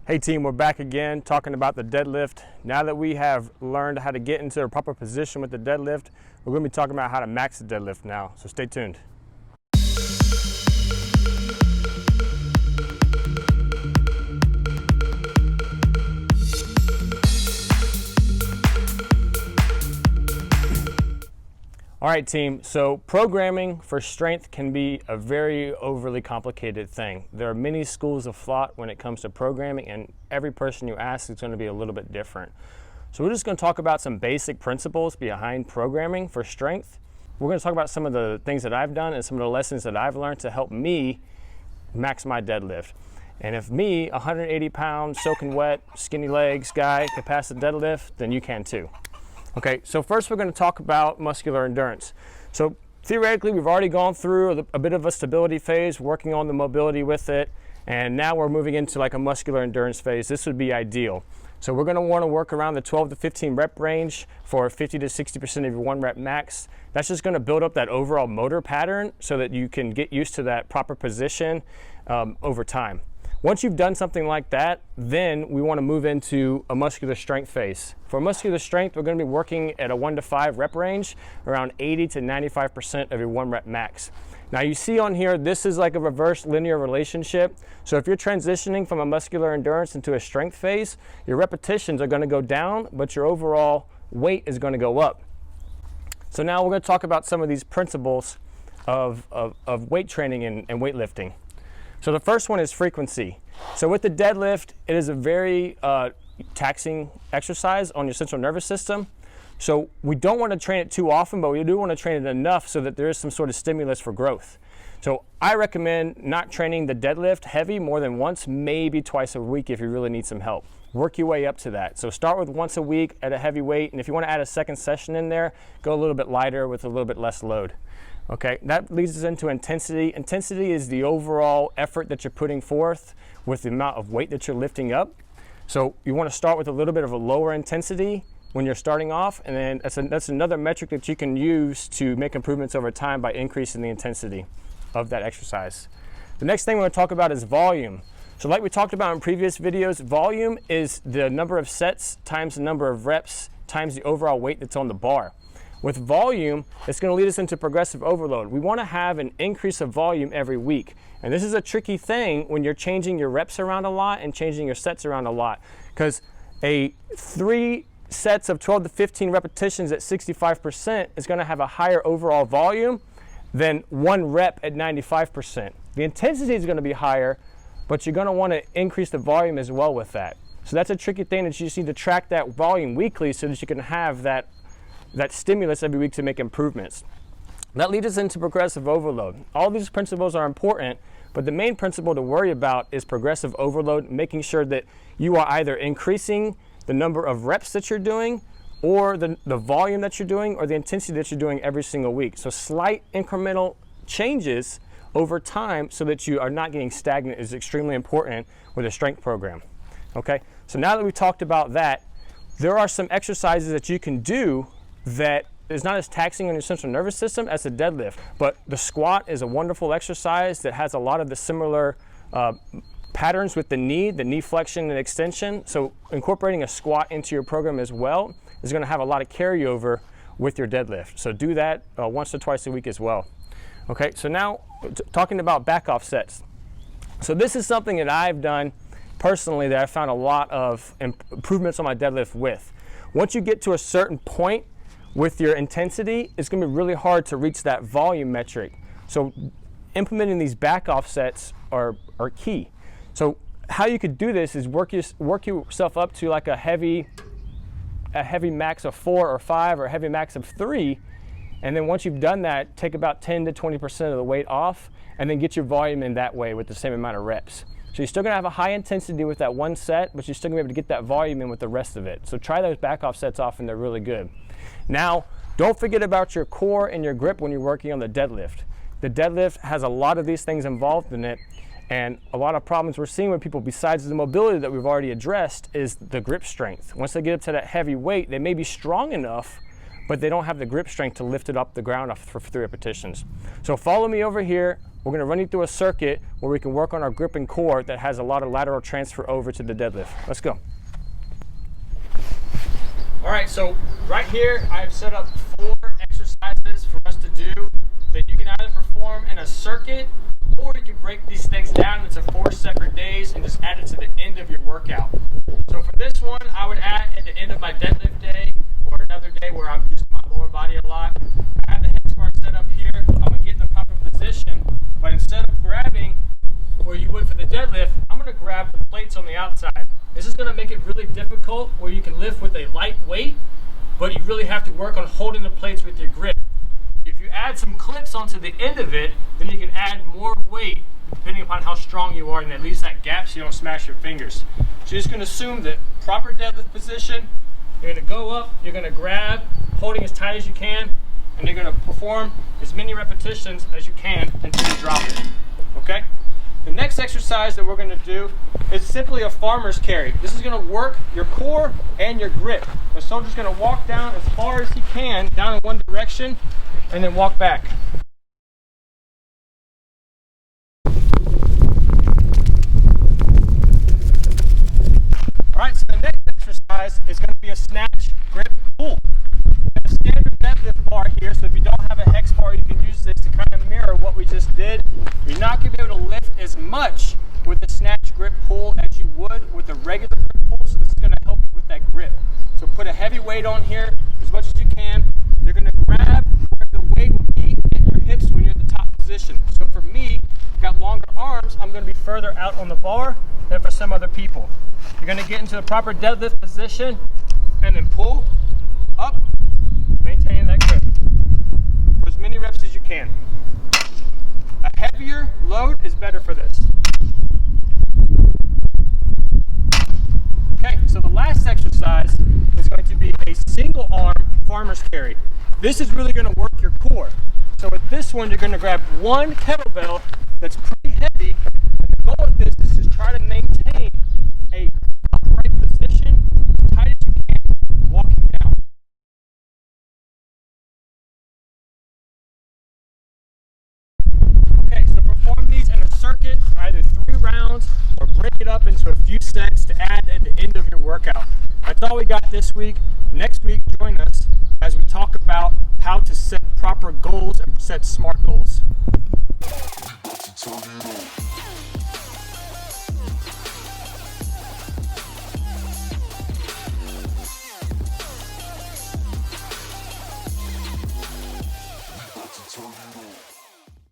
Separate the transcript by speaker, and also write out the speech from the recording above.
Speaker 1: Hey team, we're back again talking about the deadlift. Now that we have learned how to get into a proper position with the deadlift, we're going to be talking about how to max the deadlift now, so stay tuned. All right team, so programming for strength can be a very overly complicated thing. There are many schools of thought when it comes to programming, and every person you ask is going to be a little bit different. So we're just going to talk about some basic principles behind programming for strength. We're going to talk about some of the things that I've done and some of the lessons that I've learned to help me max my deadlift. And if me, 180 pounds, soaking wet, skinny legs guy can pass the deadlift, then you can too. Okay, so first we're going to talk about muscular endurance. So theoretically, we've already gone through a bit of a stability phase, working on the mobility with it, and now we're moving into like a muscular endurance phase. This would be ideal. So we're going to want to work around the 12 to 15 rep range for 50 to 60% of your 1 rep max. That's just going to build up that overall motor pattern so that you can get used to that proper position over time. Once you've done something like that, then we want to move into a muscular strength phase. For muscular strength, we're going to be working at a 1 to 5 rep range, around 80 to 95% of your 1 rep max. Now you see on here, this is like a reverse linear relationship. So if you're transitioning from a muscular endurance into a strength phase, your repetitions are going to go down, but your overall weight is going to go up. So now we're going to talk about some of these principles of weight training and weightlifting. So the first one is frequency. So with the deadlift, it is a very taxing exercise on your central nervous system. So we don't want to train it too often, but we do want to train it enough so that there is some sort of stimulus for growth. So I recommend not training the deadlift heavy more than once, maybe twice a week if you really need some help. Work your way up to that. So start with once a week at a heavy weight, and if you want to add a second session in there, go a little bit lighter with a little bit less load. Okay, that leads us into intensity. Intensity is the overall effort that you're putting forth with the amount of weight that you're lifting up. So you want to start with a little bit of a lower intensity when you're starting off, and then that's another metric that you can use to make improvements over time by increasing the intensity of that exercise. The next thing we're going to talk about is volume. So like we talked about in previous videos, volume is the number of sets times the number of reps times the overall weight that's on the bar. With volume, it's going to lead us into progressive overload. We want to have an increase of volume every week. And this is a tricky thing when you're changing your reps around a lot and changing your sets around a lot. Because 3 sets of 12 to 15 repetitions at 65% is going to have a higher overall volume than 1 rep at 95%. The intensity is going to be higher, but you're going to want to increase the volume as well with that. So that's a tricky thing that you just need to track that volume weekly so that you can have that stimulus every week to make improvements. That leads us into progressive overload. All these principles are important, but the main principle to worry about is progressive overload, making sure that you are either increasing the number of reps that you're doing, or the volume that you're doing, or the intensity that you're doing every single week. So slight incremental changes over time so that you are not getting stagnant is extremely important with a strength program. Okay, so now that we've talked about that, there are some exercises that you can do that is not as taxing on your central nervous system as the deadlift. But the squat is a wonderful exercise that has a lot of the similar patterns with the knee flexion and extension. So incorporating a squat into your program as well is going to have a lot of carryover with your deadlift. So do that once or twice a week as well. Okay, so now talking about back off sets. So this is something that I've done personally that I found a lot of improvements on my deadlift with. Once you get to a certain point with your intensity, it's going to be really hard to reach that volume metric. So implementing these back off sets are key. So how you could do this is work yourself up to like a heavy max of 4 or 5 or a heavy max of 3. And then once you've done that, take about 10 to 20% of the weight off and then get your volume in that way with the same amount of reps. So you're still going to have a high intensity with that one set, but you're still going to be able to get that volume in with the rest of it. So try those back off sets off and they're really good. Now, don't forget about your core and your grip when you're working on the deadlift. The deadlift has a lot of these things involved in it, and a lot of problems we're seeing with people besides the mobility that we've already addressed is the grip strength. Once they get up to that heavy weight, they may be strong enough, but they don't have the grip strength to lift it up the ground for 3 repetitions. So follow me over here. We're going to run you through a circuit where we can work on our grip and core that has a lot of lateral transfer over to the deadlift. Let's go. All right, so right here I've set up 4 exercises for us to do that you can either perform in a circuit, or you can break these things down into 4 separate days and just add it to the end of your workout. So for this one, I would add at the end of my deadlift day, or another day where I'm using my lower body a lot. I have the hex bar set up here. I'm going to get in the proper position, but instead of grabbing where you would for the deadlift, I'm going to grab the plates on the outside. This is going to make it really difficult where you can lift with a light weight, but you really have to work on holding the plates with your grip. If you add some clips onto the end of it, then you can add more weight depending upon how strong you are, and at least that gap so you don't smash your fingers. So you're just going to assume that proper deadlift position, you're going to go up, you're going to grab, holding as tight as you can, and you're going to perform as many repetitions as you can until you drop it. Okay? The next exercise that we're going to do is simply a farmer's carry. This is going to work your core and your grip. The soldier's going to walk down as far as he can, down in one direction, and then walk back. Alright, so the next exercise is going to be a snatch, grip, pull. A standard deadlift bar here, so if you don't have a hex bar, you can use this to kind of mirror what we just did. You're not going to be able to lift as much with the snatch, grip, pull as you would with a regular grip pull, so this is going to help you with that grip. So put a heavy weight on here as much as you can. You're going to grab where the weight will be at your hips when you're in the top position. So for me, I've got longer arms, I'm going to be further out on the bar than for some other people. You're going to get into the proper deadlift position and then pull up, maintaining that grip for as many reps as you can. A heavier load is better for this. Okay, so the last exercise is going to be a single arm farmer's carry. This is really going to work your core. So with this one, you're going to grab one kettlebell that's pretty heavy. The goal of this is to try to maintain a upright position as tight as you can walking down. Okay, so perform these in a circuit, either 3 rounds or break it up into a few sets to add at the end of your workout. That's all we got this week. Next week, join us as we talk about how to set proper goals and set SMART goals.